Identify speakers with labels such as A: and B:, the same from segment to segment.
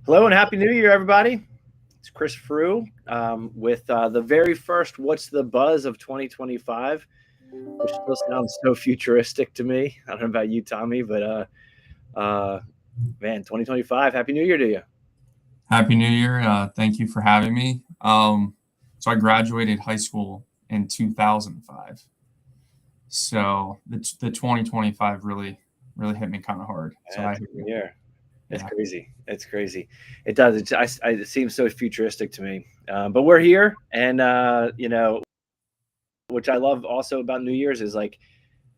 A: Hello and Happy New Year, everybody. It's Chris Frew with the very first What's the Buzz of 2025, which still sounds so futuristic to me. I don't know about you, Tommy, but man, 2025, Happy New Year to you.
B: Happy New Year. Thank you for having me. So I graduated high school in 2005. So the 2025 really hit me kind of hard. So
A: yeah. It's crazy. It's crazy. It does. It seems so futuristic to me. But we're here, and which I love also about New Year's is like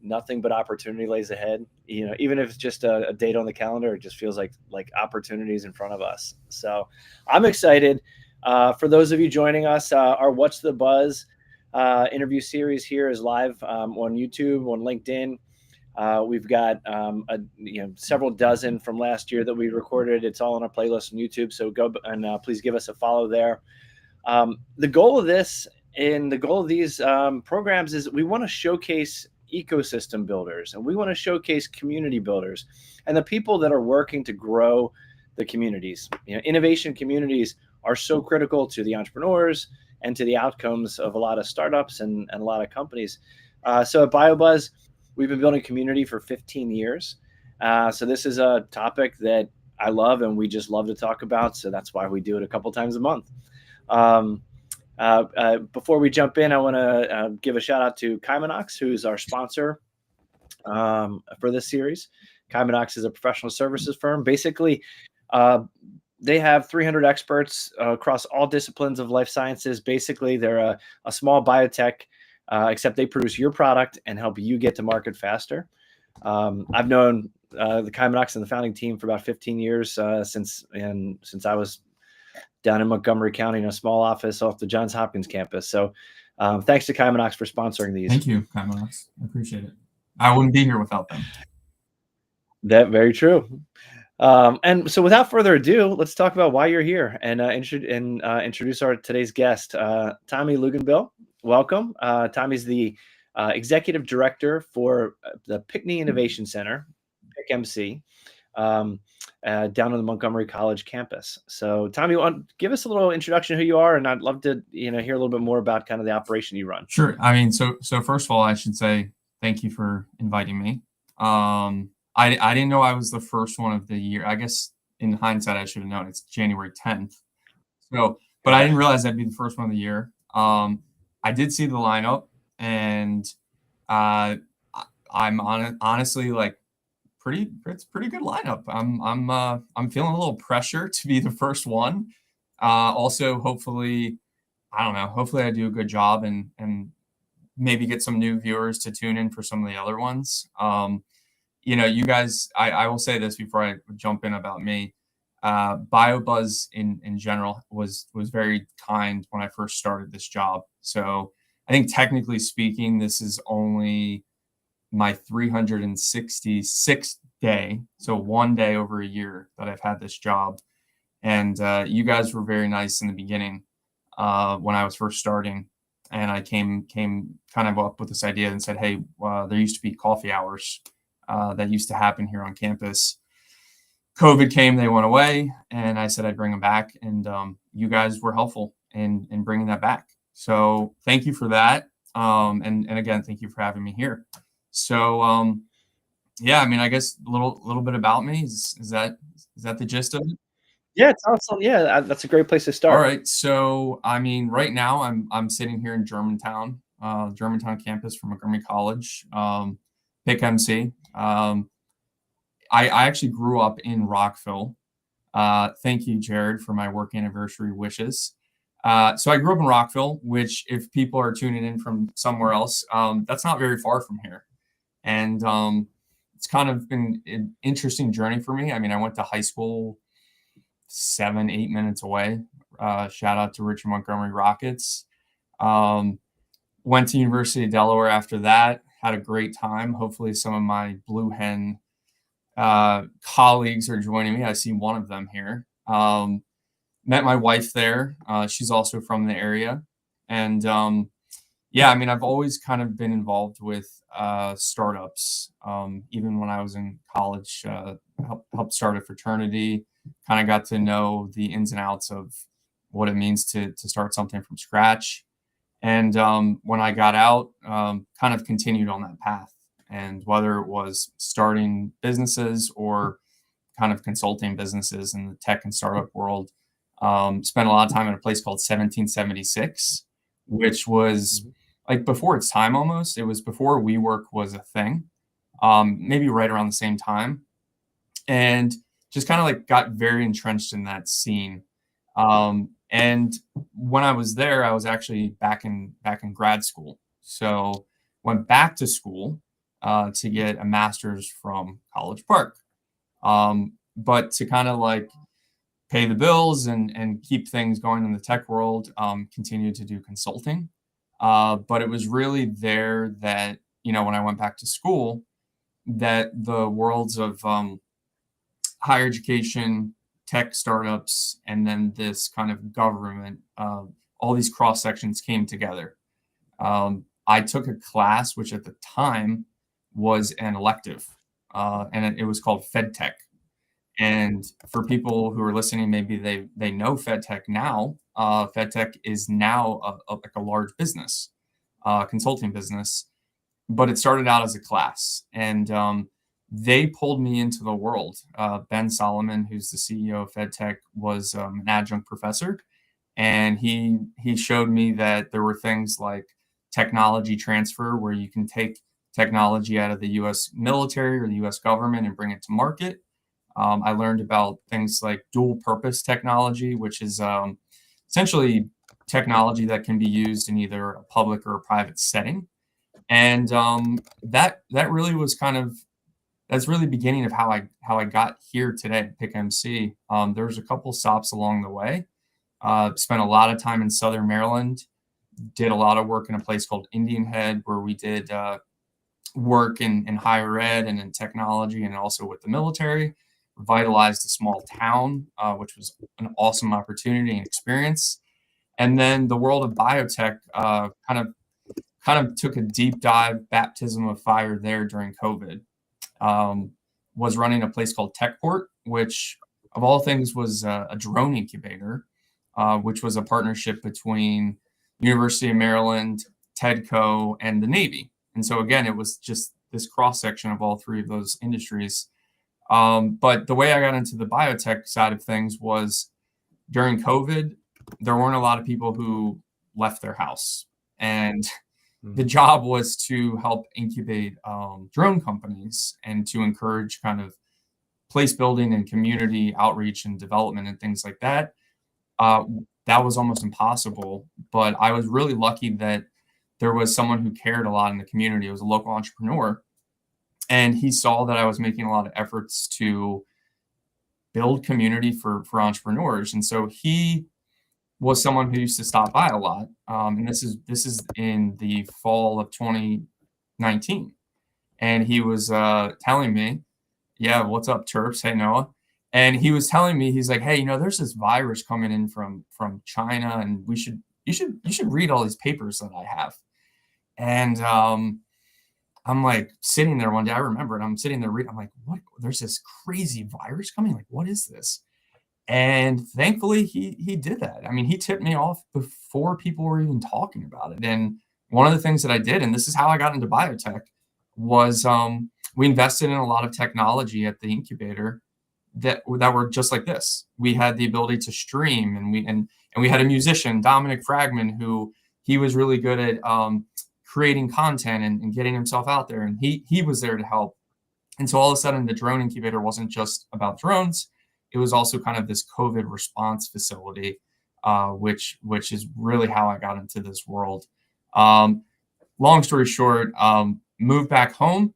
A: nothing but opportunity lays ahead. Even if it's just a date on the calendar, it just feels like opportunities in front of us. So I'm excited. For those of you joining us, our What's the Buzz interview series here is live on YouTube, on LinkedIn. We've got several dozen from last year that we recorded. It's all on our playlist on YouTube. So go and please give us a follow there. The goal of this and the goal of these programs is we want to showcase ecosystem builders, and we want to showcase community builders and the people that are working to grow the communities. Innovation communities are so critical to the entrepreneurs and to the outcomes of a lot of startups and a lot of companies. So at BioBuzz, we've been building community for 15 years. So this is a topic that I love and we just love to talk about. So that's why we do it a couple times a month. Before we jump in, I want to give a shout out to 𝐀𝐮𝐨𝐬𝐚, who's our sponsor for this series. 𝐀𝐮𝐈 is a professional services firm. Basically, they have 300 experts across all disciplines of life sciences. Basically, they're a small biotech, except they produce your product and help you get to market faster. I've known the 𝐀𝐮𝐈 and the founding team for about 15 years since I was down in Montgomery County in a small office off the Johns Hopkins campus. So thanks to 𝐀𝐮𝐈 for sponsoring these.
B: Thank you, 𝐀𝐮𝐈. I appreciate it. I wouldn't be here without them.
A: That very true. And so without further ado, let's talk about why you're here and introduce our today's guest, Thomas Luginbill. Welcome. Tommy's the executive director for the Pinkney Innovation Center, PIC MC, down on the Montgomery College campus. So Tommy, give us a little introduction of who you are, and I'd love to hear a little bit more about kind of the operation you run.
B: Sure. I mean, so first of all, I should say thank you for inviting me. I didn't know I was the first one of the year. I guess in hindsight, I should have known it's January 10th. So, but I didn't realize I'd be the first one of the year. I did see the lineup, and I'm honestly like it's pretty good lineup. I'm feeling a little pressure to be the first one. Also, hopefully, I don't know. Hopefully, I do a good job and maybe get some new viewers to tune in for some of the other ones. You guys, I will say this before I jump in about me. BioBuzz in general was very kind when I first started this job. So I think technically speaking, this is only my 366th day. So one day over a year that I've had this job. And you guys were very nice in the beginning when I was first starting. And I came kind of up with this idea and said, hey, there used to be coffee hours that used to happen here on campus. COVID came, they went away, and I said I'd bring them back, and you guys were helpful in bringing that back. So thank you for that, and again, thank you for having me here. So yeah, I mean, I guess a little bit about me is that the gist of it?
A: Yeah, it's awesome. Yeah, that's a great place to start.
B: All right, so I mean, right now I'm sitting here in Germantown campus for Montgomery College, PIC MC. I actually grew up in Rockville. Thank you, Jared, for my work anniversary wishes. So I grew up in Rockville, which if people are tuning in from somewhere else, that's not very far from here. And it's kind of been an interesting journey for me. I mean, I went to high school 7-8 minutes away. Shout out to Richard Montgomery Rockets. Went to University of Delaware after that. Had a great time. Hopefully some of my Blue Hen colleagues are joining me. I see one of them here. Met my wife there. She's also from the area. And yeah, I mean, I've always kind of been involved with startups. Even when I was in college, helped start a fraternity, kind of got to know the ins and outs of what it means to start something from scratch. And when I got out, kind of continued on that path. And whether it was starting businesses or kind of consulting businesses in the tech and startup world, spent a lot of time at a place called 1776, which was like before its time almost. It was before WeWork was a thing, maybe right around the same time. And just kind of like got very entrenched in that scene. And when I was there, I was actually back in grad school. So went back to school to get a master's from College Park. But to kind of like pay the bills and keep things going in the tech world, continued to do consulting. But it was really there that, when I went back to school, that the worlds of higher education, tech startups, and then this kind of government, all these cross sections came together. I took a class, which at the time was an elective, and it was called FedTech. And for people who are listening, maybe they know FedTech now. FedTech is now like a large business, consulting business, but it started out as a class. And they pulled me into the world. Ben Solomon, who's the CEO of FedTech, was an adjunct professor. And he showed me that there were things like technology transfer, where you can take technology out of the U.S. military or the U.S. government and bring it to market. I learned about things like dual purpose technology, which is essentially technology that can be used in either a public or a private setting. And that really was that's really the beginning of how I got here today at PIC MC. There's a couple stops along the way. Spent a lot of time in Southern Maryland, did a lot of work in a place called Indian Head, where we did work in higher ed and in technology, and also with the military. Revitalized a small town, which was an awesome opportunity and experience. And then the world of biotech kind of took a deep dive, baptism of fire there during COVID. Was running a place called Techport, which of all things was a drone incubator, which was a partnership between University of Maryland, TEDCO, and the Navy. And so again, it was just this cross section of all three of those industries. But the way I got into the biotech side of things was during COVID, there weren't a lot of people who left their house. And the job was to help incubate drone companies and to encourage kind of place building and community outreach and development and things like that. That was almost impossible. But I was really lucky that there was someone who cared a lot in the community. It was a local entrepreneur. And he saw that I was making a lot of efforts to build community for entrepreneurs. And so he was someone who used to stop by a lot. And this is in the fall of 2019. And he was telling me, yeah, what's up, Terps? Hey, Noah. And he was telling me, he's like, hey, there's this virus coming in from China, and you should read all these papers that I have. And I'm like sitting there one day, I remember it. I'm sitting there reading. I'm like, what? There's this crazy virus coming. Like, what is this? And thankfully, he did that. I mean, he tipped me off before people were even talking about it. And one of the things that I did, and this is how I got into biotech, was we invested in a lot of technology at the incubator that were just like this. We had the ability to stream, and we had a musician, Dominic Fragman, who he was really good at creating content and getting himself out there, and he was there to help. And so all of a sudden, the drone incubator wasn't just about drones; it was also kind of this COVID response facility, which is really how I got into this world. Long story short, moved back home,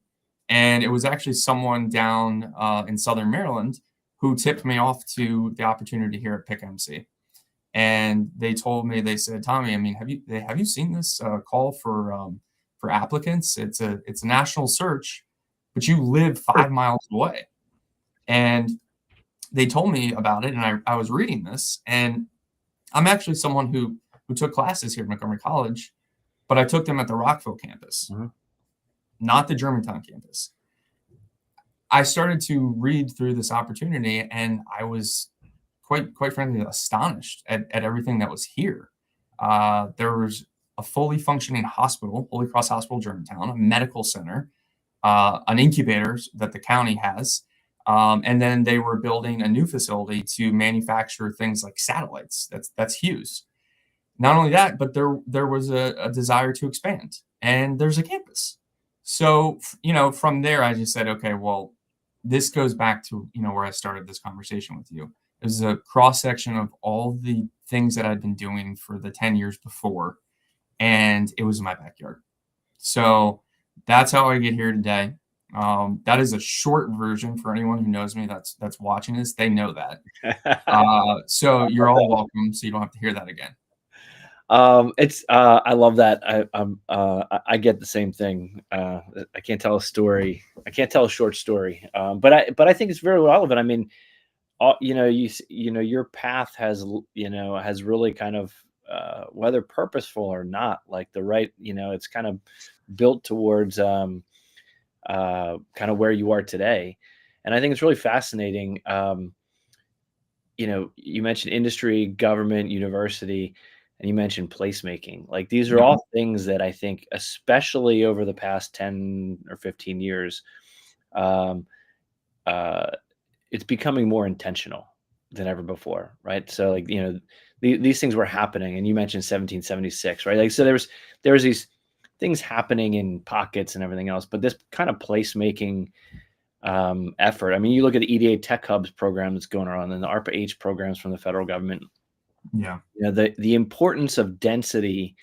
B: and it was actually someone down in Southern Maryland who tipped me off to the opportunity here at PIC MC. And they told me, they said, Tommy, I mean, have you seen this call for applicants? It's a national search, but you live 5 miles away. And they told me about it, and I was reading this, and I'm actually someone who took classes here at Montgomery College, but I took them at the Rockville campus, not the Germantown campus. I started to read through this opportunity, and I was quite frankly astonished at everything that was here. There was a fully functioning hospital, Holy Cross Hospital, Germantown, a medical center, an incubator that the county has, and then they were building a new facility to manufacture things like satellites. That's Hughes. Not only that, but there was a desire to expand, and there's a campus. So, from there, I just said, okay, well, this goes back to, where I started this conversation with you. It was a cross section of all the things that I'd been doing for the 10 years before, and it was in my backyard. So that's how I get here today. That is a short version for anyone who knows me that's watching this. They know that. So you're all welcome. So you don't have to hear that again.
A: I love that. I get the same thing. I can't tell a story. I can't tell a short story. But I think it's very relevant. I mean, your path has really kind of, whether purposeful or not, like the right, it's kind of built towards, kind of where you are today. And I think it's really fascinating. You mentioned industry, government, university, and you mentioned placemaking. Like these are all things that I think, especially over the past 10 or 15 years, it's becoming more intentional than ever before, right? So like, these things were happening, and you mentioned 1776, right? Like, so there was these things happening in pockets and everything else, but this kind of placemaking effort. I mean, you look at the EDA Tech Hubs program that's going on, and the ARPA-H programs from the federal government.
B: Yeah.
A: The importance of density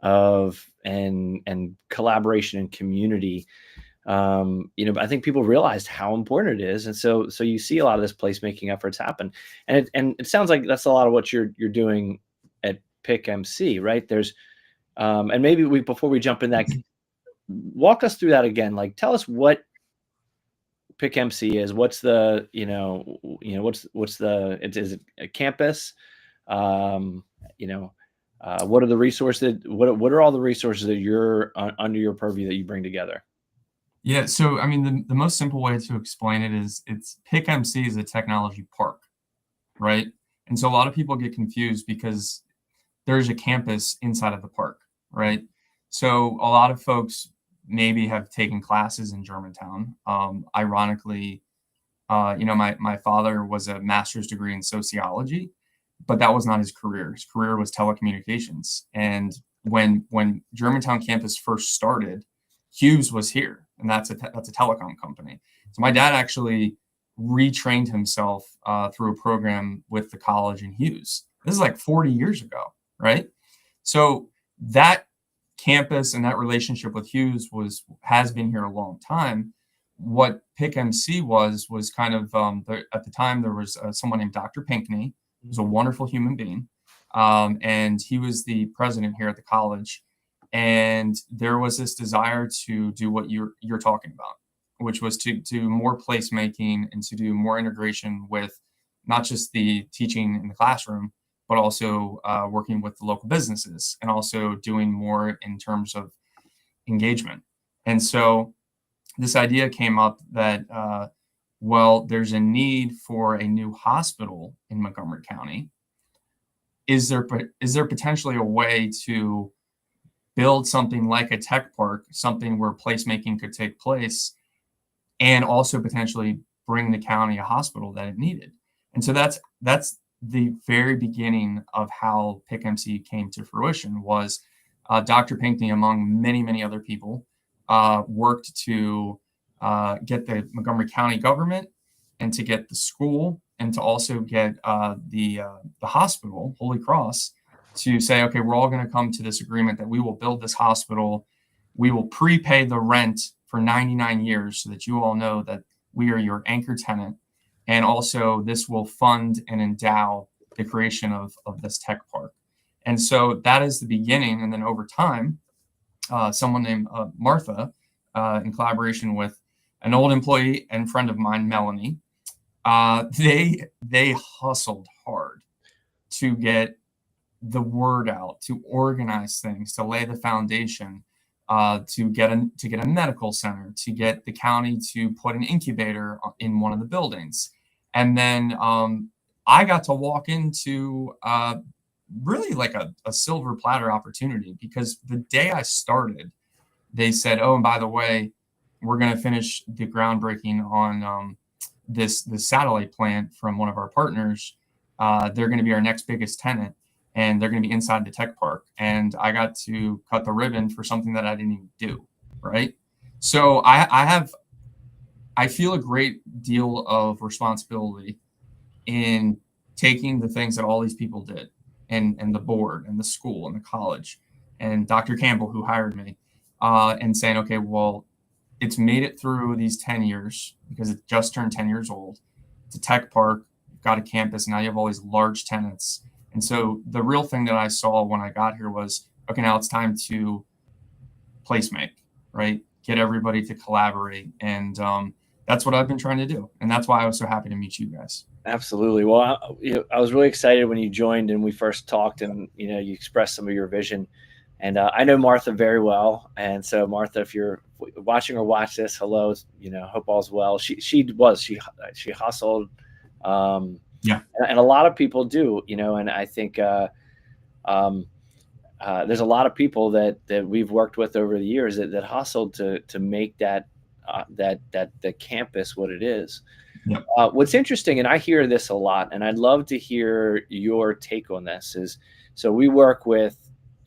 A: and collaboration and community. I think people realized how important it is, and so you see a lot of this placemaking efforts happen, and it sounds like that's a lot of what you're doing at PIC MC, right? There's, and maybe before we jump in that, walk us through that again. Like, tell us what PIC MC is. What's the, what's the, is it a campus? What are the resources? What are all the resources that you're under your purview that you bring together?
B: Yeah, so I mean, the most simple way to explain it is PIC MC is a technology park, right? And so a lot of people get confused because there's a campus inside of the park, right? So a lot of folks maybe have taken classes in Germantown. Ironically, my father was a master's degree in sociology, but that was not his career. His career was telecommunications. And when Germantown campus first started, Hughes was here, and that's a telecom company. So my dad actually retrained himself through a program with the college in Hughes. This is like 40 years ago, right? So that campus and that relationship with Hughes has been here a long time. What PIC MC was kind of, at the time there was someone named Dr. Pinkney, who was a wonderful human being, and he was the president here at the college. And there was this desire to do what you're talking about, which was to do more placemaking and to do more integration with not just the teaching in the classroom, but also working with the local businesses and also doing more in terms of engagement. And so this idea came up that, there's a need for a new hospital in Montgomery County. Is there potentially a way to build something like a tech park, something where placemaking could take place, and also potentially bring the county a hospital that it needed? And so that's the very beginning of how PIC MC came to fruition. Was Dr. Pinkney, among many, many other people, worked to get the Montgomery County government and to get the school and to also get the hospital, Holy Cross, to say, okay, we're all going to come to this agreement that we will build this hospital. We will prepay the rent for 99 years so that you all know that we are your anchor tenant. And also this will fund and endow the creation of this tech park. And so that is the beginning. And then over time, someone named Martha, in collaboration with an old employee and friend of mine, Melanie, they hustled hard to get the word out, to organize things, to lay the foundation, to get a medical center, to get the county to put an incubator in one of the buildings. And then I got to walk into really like a silver platter opportunity, because the day I started, they said, oh, and by the way, we're going to finish the groundbreaking on this satellite plant from one of our partners. They're going to be our next biggest tenant, and they're going to be inside the tech park. And I got to cut the ribbon for something that I didn't even do, right? So I feel a great deal of responsibility in taking the things that all these people did, and the board and the school and the college and Dr. Campbell, who hired me, and saying, okay, well, it's made it through these 10 years because it just turned 10 years old. It's a tech park, you've got a campus, now you have all these large tenants. And so the real thing that I saw when I got here was, okay, now it's time to place make, right? Get everybody to collaborate. And that's what I've been trying to do. And that's why I was so happy to meet you guys.
A: Absolutely. Well, I was really excited when you joined and we first talked, and you expressed some of your vision. And I know Martha very well. And so Martha, if you're watching or watch this, hello, hope all's well. She hustled.
B: Yeah.
A: And a lot of people do, and I think there's a lot of people that we've worked with over the years that hustled to make that the campus what it is.
B: Yeah.
A: What's interesting, and I hear this a lot, and I'd love to hear your take on this, is so we work with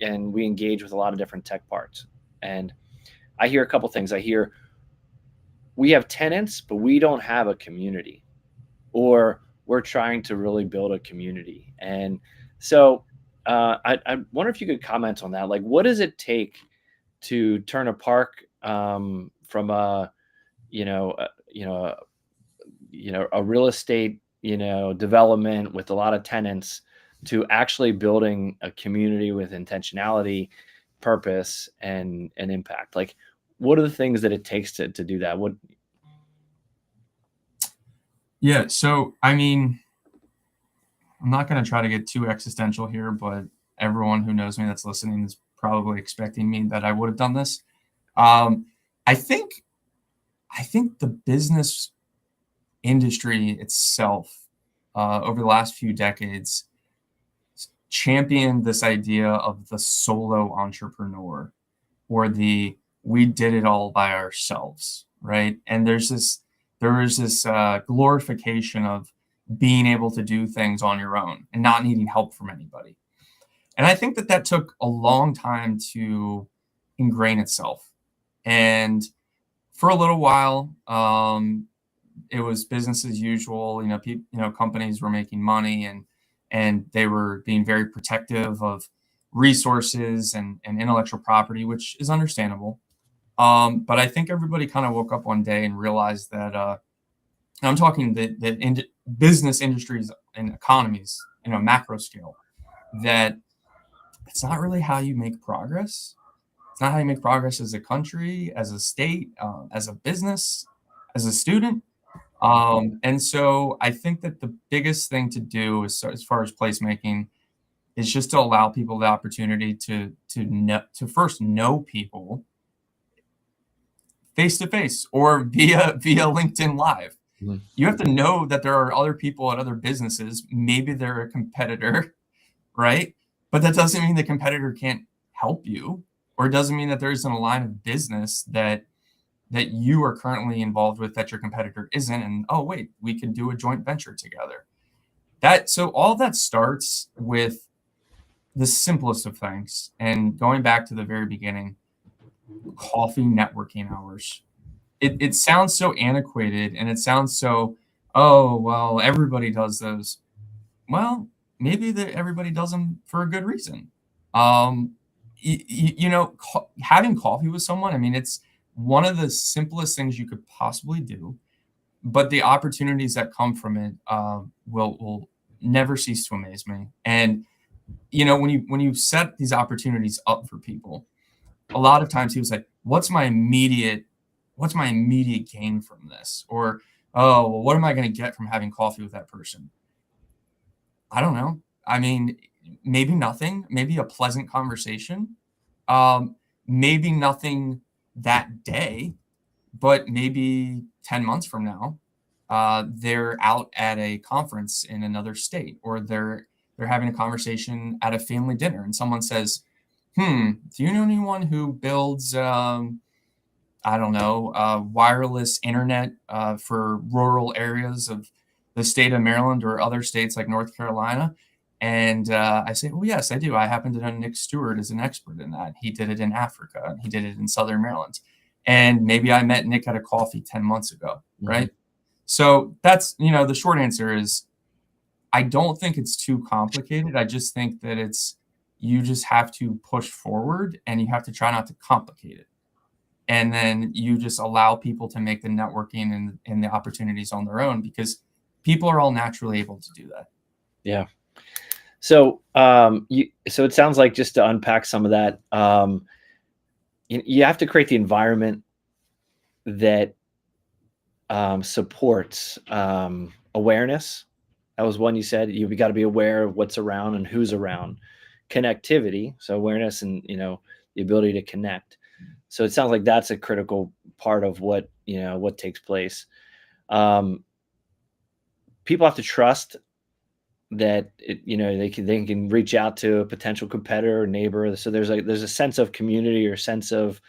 A: and we engage with a lot of different tech parts. And I hear a couple things. I hear we have tenants, but we don't have a community, or we're trying to really build a community. And so I wonder if you could comment on that. Like, what does it take to turn a park from a real estate, development with a lot of tenants to actually building a community with intentionality, purpose, and impact? Like, what are the things that it takes to do that?
B: Yeah. So, I mean, I'm not going to try to get too existential here, but everyone who knows me that's listening is probably expecting me that I would have done this. I think the business industry itself over the last few decades championed this idea of the solo entrepreneur, or we did it all by ourselves, right? And there was this glorification of being able to do things on your own and not needing help from anybody. And I think that took a long time to ingrain itself. And for a little while, it was business as usual. Companies were making money, and they were being very protective of resources and intellectual property, which is understandable. But I think everybody kind of woke up one day and realized that, I'm talking the business industries and economies, macro scale, that it's not really how you make progress. It's not how you make progress as a country, as a state, as a business, as a student. And so I think that the biggest thing to do as far as placemaking is just to allow people the opportunity to first know people face to face or via LinkedIn Live. Mm-hmm. You have to know that there are other people at other businesses. Maybe they're a competitor, right? But that doesn't mean the competitor can't help you, or it doesn't mean that there isn't a line of business that you are currently involved with that your competitor isn't. And, oh, wait, we could do a joint venture together. So all that starts with the simplest of things. And going back to the very beginning, coffee networking hours. It sounds so antiquated, and it sounds so, oh, well, everybody does those. Well, maybe everybody does them for a good reason. Having coffee with someone, I mean, it's one of the simplest things you could possibly do, but the opportunities that come from it will never cease to amaze me. And when you set these opportunities up for people, a lot of times people say, what's my immediate gain from this? Or, oh, well, what am I going to get from having coffee with that person? I don't know. I mean, maybe nothing, maybe a pleasant conversation, maybe nothing that day, but maybe 10 months from now, they're out at a conference in another state, or they're having a conversation at a family dinner, and someone says, do you know anyone who builds, I don't know, wireless internet for rural areas of the state of Maryland or other states like North Carolina? And I say, well, yes, I do. I happen to know Nick Stewart is an expert in that. He did it in Africa, and he did it in Southern Maryland. And maybe I met Nick at a coffee 10 months ago, right? So that's, the short answer is I don't think it's too complicated. I just think that you just have to push forward, and you have to try not to complicate it. And then you just allow people to make the networking and the opportunities on their own, because people are all naturally able to do that.
A: Yeah. So, so it sounds like, just to unpack some of that, you have to create the environment that supports awareness. That was one you said. You've got to be aware of what's around and who's around. Connectivity, so awareness and the ability to connect. So it sounds like that's a critical part of what takes place. People have to trust that they can reach out to a potential competitor or neighbor. So there's a sense of community, or sense of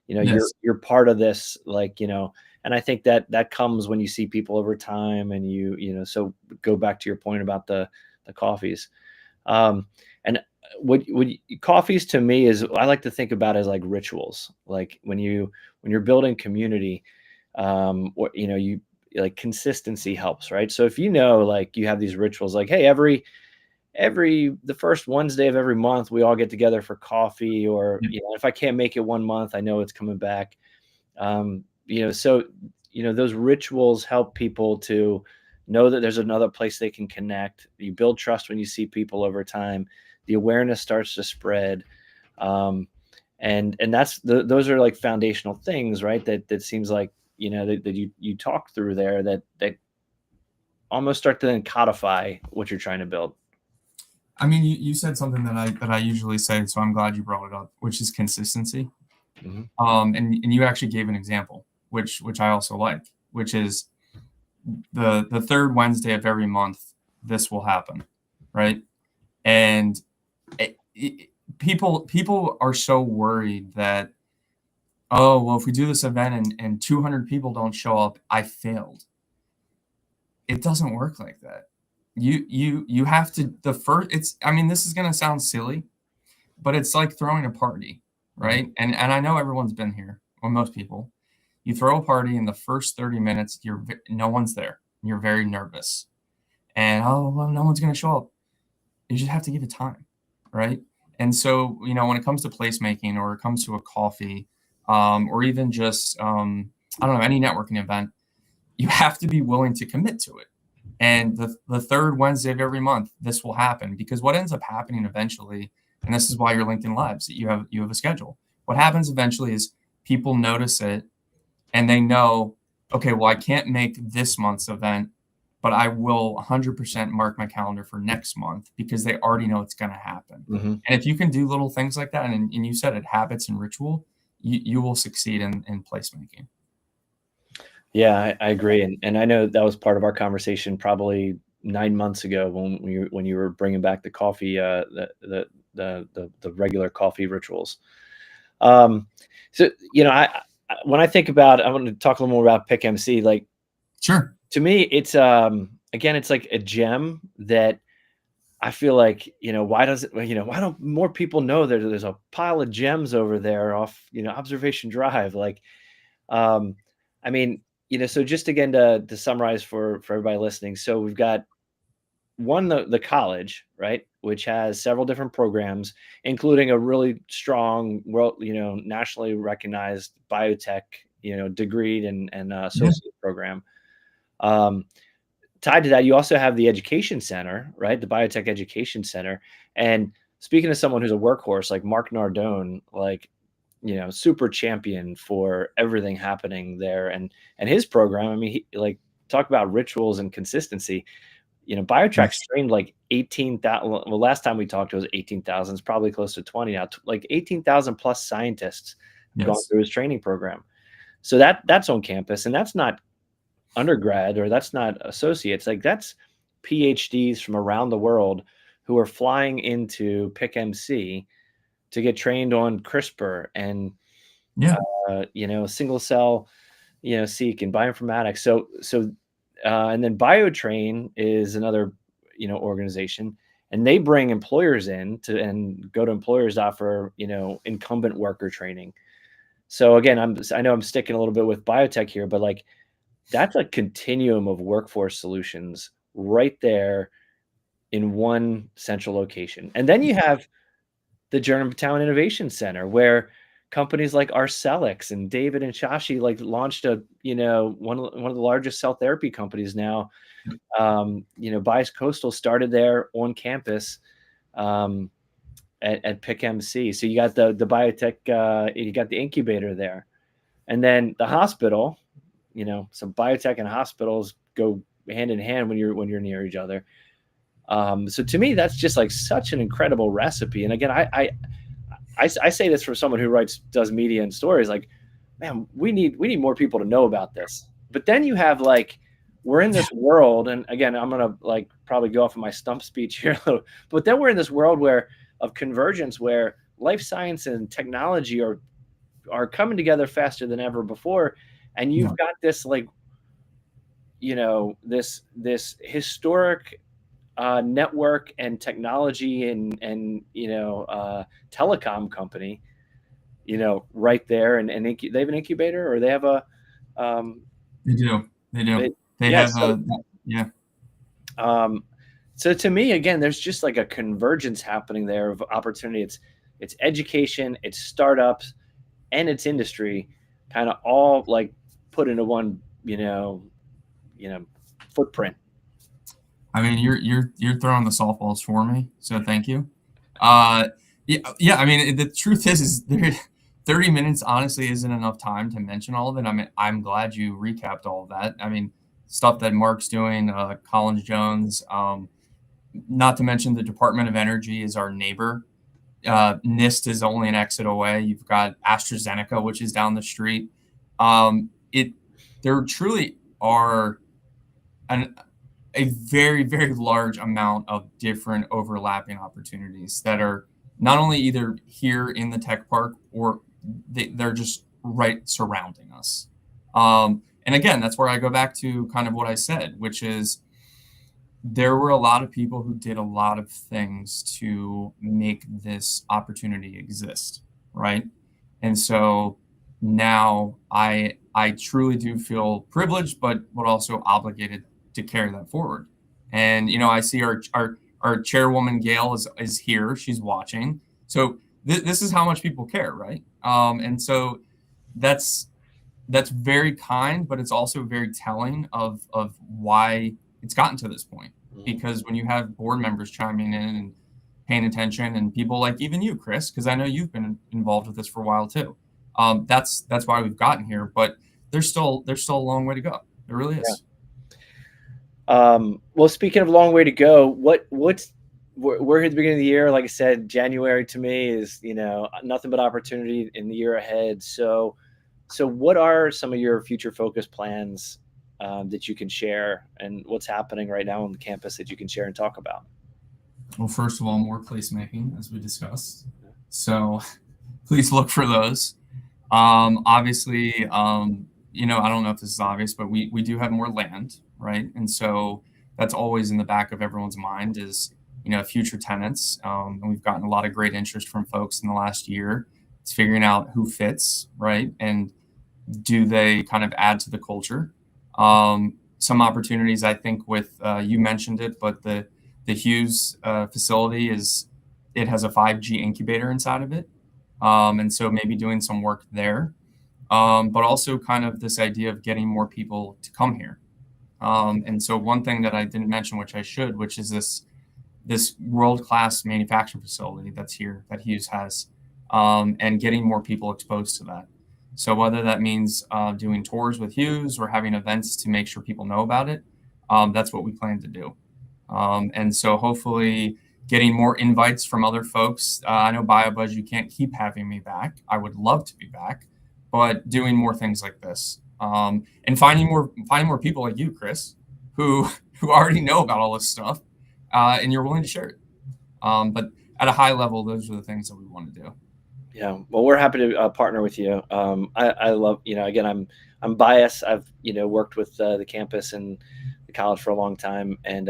B: Yes.
A: you're part of this, and I think that comes when you see people over time, and so go back to your point about the coffees. And what coffees to me is, I like to think about as like rituals. Like when you're building community, or you like, consistency helps, right? So if like you have these rituals, like, hey, the first Wednesday of every month we all get together for coffee, or if I can't make it one month, I know it's coming back. So those rituals help people to know that there's another place they can connect. You build trust when you see people over time. The awareness starts to spread, and those are like foundational things, right? That seems like that you talk through there, that almost start to then codify what you're trying to build.
B: I mean, you said something that I usually say, so I'm glad you brought it up, which is consistency. And you actually gave an example, which I also like, which is the third Wednesday of every month, this will happen, right? And people are so worried that, oh, well, if we do this event and 200 people don't show up, I failed. It doesn't work like that. You have to, this is going to sound silly, but it's like throwing a party, right? And I know everyone's been here, or most people. You throw a party, in the first 30 minutes, no one's there. You're very nervous. And, oh, well, no one's going to show up. You just have to give it time, right? And so, when it comes to placemaking, or it comes to a coffee, or even just, I don't know, any networking event, you have to be willing to commit to it. And the third Wednesday of every month, this will happen, because what ends up happening eventually, and this is why you're LinkedIn Lives, that you have a schedule. What happens eventually is people notice it, and they know, okay, well, I can't make this month's event, but I will 100% mark my calendar for next month, because they already know it's going to happen. And if you can do little things like that, and you said it, habits and ritual, you will succeed in placemaking.
A: Yeah, I agree. And I know that was part of our conversation probably 9 months ago when you were bringing back the coffee, the regular coffee rituals. So, when I think about, I want to talk a little more about PIC MC. Like,
B: sure.
A: To me, it's again, it's like a gem that I feel like, why don't more people know there's a pile of gems over there off, Observation Drive? Like, so just again to summarize for everybody listening. So we've got the college, right, which has several different programs, including a really strong nationally recognized biotech, degree and associate program. Tied to that, you also have the education center, right? The Biotech Education Center. And speaking of someone who's a workhorse, like Mark Nardone, like, super champion for everything happening there. And his program, I mean, he talk about rituals and consistency. BioTrack's trained like 18,000. Well, last time we talked, it was 18,000. It's probably close to 20 now. Like 18,000 plus scientists have gone through his training program. So that's on campus, and that's not undergrad, or that's not associates. Like, that's PhDs from around the world who are flying into PIC MC to get trained on CRISPR and single cell 𝐂𝐮𝐸 and bioinformatics. So and then BioTrain is another organization, and they bring employers in and go to employers to offer incumbent worker training. So again, I know I'm sticking a little bit with biotech here, but like, that's a continuum of workforce solutions right there in one central location. And then you have the Germantown Innovation Center, where companies like Arcellx and David and Shashi like launched one of the largest cell therapy companies now. Bicoastal started there on campus at PIC MC. So you got the biotech, you got the incubator there, and then the hospital. Some biotech and hospitals go hand in hand when you're near each other. So to me, that's just like such an incredible recipe. And again, I say this from someone who does media and stories. Like, man, we need more people to know about this. But then you have like, we're in this world, and again, I'm gonna like probably go off of my stump speech here a little, but then we're in this world of convergence, where life science and technology are coming together faster than ever before, and you've got this like, this historic network and technology and telecom company, right there, and they have an incubator, or they have a
B: they do they
A: yeah,
B: have
A: so,
B: yeah.
A: So to me, again, there's just like a convergence happening there of opportunity. It's education, it's startups, and it's industry, kind of all like put into one footprint.
B: I mean, you're throwing the softballs for me, so thank you. Yeah. I mean, the truth is 30 minutes honestly isn't enough time to mention all of it. I mean, I'm glad you recapped all of that. I mean, stuff that Mark's doing, Collins-Jones, not to mention the Department of Energy is our neighbor. NIST is only an exit away. You've got AstraZeneca, which is down the street. There truly are a very, very large amount of different overlapping opportunities that are not only either here in the tech park, or they're just right surrounding us. And again, that's where I go back to kind of what I said, which is there were a lot of people who did a lot of things to make this opportunity exist, right? And so now I truly do feel privileged, but also obligated to carry that forward. And I see our chairwoman Gail is here. She's watching. So this is how much people care, right? And so that's very kind, but it's also very telling of why it's gotten to this point. Because when you have board members chiming in and paying attention, and people like even you, Chris, because I know you've been involved with this for a while too. That's why we've gotten here. But there's still a long way to go. There really is.
A: Yeah. Well, speaking of a long way to go, we're at the beginning of the year. Like I said, January to me is nothing but opportunity in the year ahead. So what are some of your future focus plans that you can share, and what's happening right now on the campus that you can share and talk about?
B: Well, first of all, more placemaking, as we discussed. So please look for those. Obviously, I don't know if this is obvious, but we do have more land, right? And so that's always in the back of everyone's mind is, future tenants. And we've gotten a lot of great interest from folks in the last year. It's figuring out who fits, right? And do they kind of add to the culture? Some opportunities, I think, with you mentioned it, but the 𝐋𝐮𝐬 facility it has a 5G incubator inside of it, and so maybe doing some work there, but also kind of this idea of getting more people to come here. And so one thing that I didn't mention, which I should, which is this world-class manufacturing facility that's here that 𝐋𝐮 has, and getting more people exposed to that. So whether that means doing tours with 𝐋𝐮 or having events to make sure people know about it, that's what we plan to do. And so hopefully getting more invites from other folks. I know BioBuzz, you can't keep having me back. I would love to be back, but doing more things like this. and finding more people like you, Chris, who already know about all this stuff, and you're willing to share it. But at a high level, those are the things that we want to do.
A: Yeah, well, we're happy to partner with you. I love, again, I'm biased. I've worked with the campus and the college for a long time, and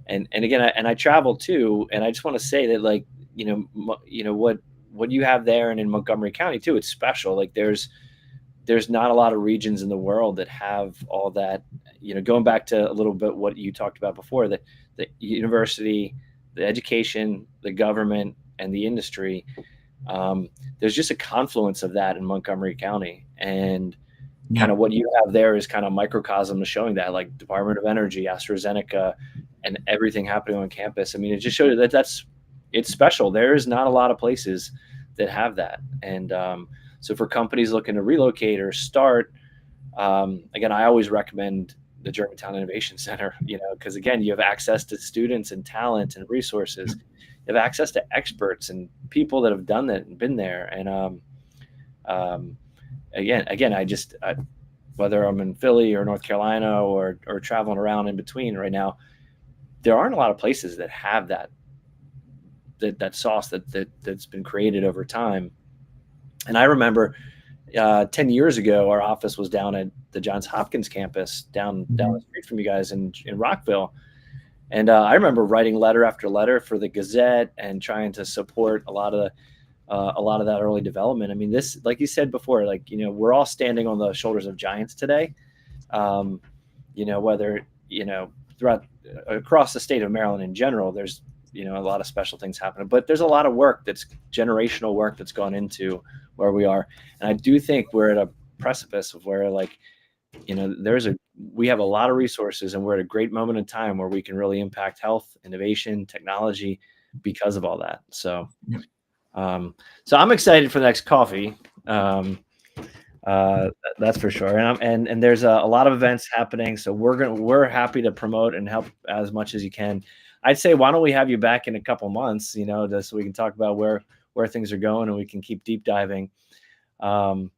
A: again, I travel too, and I just want to say that, like, what you have there and in Montgomery County too, it's special. Like, there's not a lot of regions in the world that have all that. Going back to a little bit what you talked about before, that the university, the education, the government, and the industry. There's just a confluence of that in Montgomery County, and kind of what you have there is kind of microcosm of showing that, like Department of Energy, AstraZeneca, and everything happening on campus. I mean, it just shows that it's special. There is not a lot of places that have that, and so for companies looking to relocate or start, again, I always recommend the Germantown Innovation Center, because again, you have access to students and talent and resources. You have access to experts and people that have done that and been there. And again, whether I'm in Philly or North Carolina or traveling around in between right now, there aren't a lot of places that have that sauce that's been created over time. And I remember 10 years ago, our office was down at the Johns Hopkins campus down the street from you guys in Rockville. And I remember writing letter after letter for the Gazette and trying to support a lot of that early development. I mean, this, like you said before, like, we're all standing on the shoulders of giants today. Whether, throughout across the state of Maryland in general, there's, a lot of special things happening, but there's a lot of work that's generational work that's gone into where we are. And I do think we're at a precipice of where, like, we have a lot of resources, and we're at a great moment in time where we can really impact health, innovation, technology because of all that. So, so I'm excited for the next coffee. That's for sure. And there's a lot of events happening. So we're happy to promote and help as much as you can. I'd say, why don't we have you back in a couple months, just so we can talk about where things are going, and we can keep deep diving.
B: I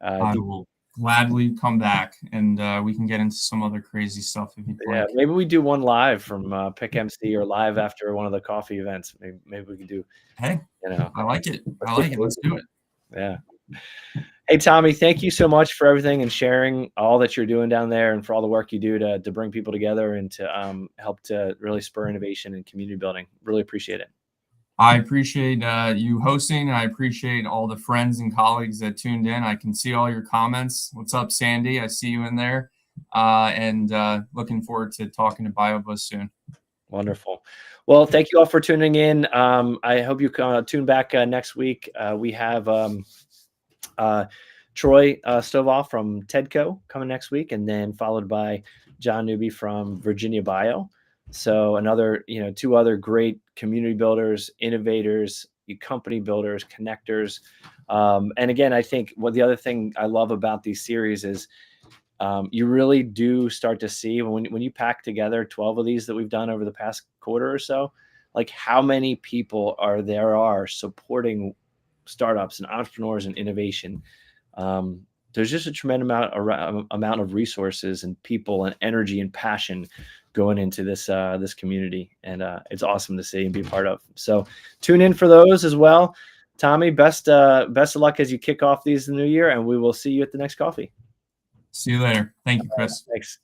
B: will gladly come back, and we can get into some other crazy stuff if you'd like.
A: Maybe we do one live from PIC MC, or live after one of the coffee events. Maybe we could do.
B: Hey, I like it. Let's do it.
A: Yeah. Hey, Tommy, thank you so much for everything and sharing all that you're doing down there, and for all the work you do to bring people together and to help to really spur innovation and community building. Really appreciate it.
B: I appreciate you hosting. I appreciate all the friends and colleagues that tuned in. I can see all your comments. What's up, Sandy? I see you in there. And looking forward to talking to BioBuzz soon.
A: Wonderful. Well, thank you all for tuning in. I hope you tune back next week. We have Troy Stovall from TEDCO coming next week, and then followed by John Newby from Virginia Bio. So another, two other great community builders, innovators, company builders, connectors. And again, I think the other thing I love about these series is you really do start to see when you pack together 12 of these that we've done over the past quarter or so, like how many people there are supporting startups and entrepreneurs and innovation. There's just a tremendous amount of resources and people and energy and passion going into this community, and it's awesome to see and be a part of. So tune in for those as well. Tommy, best of luck as you kick off these in the new year, and we will see you at the next coffee.
B: See you later. Thank you, Chris.
A: Thanks.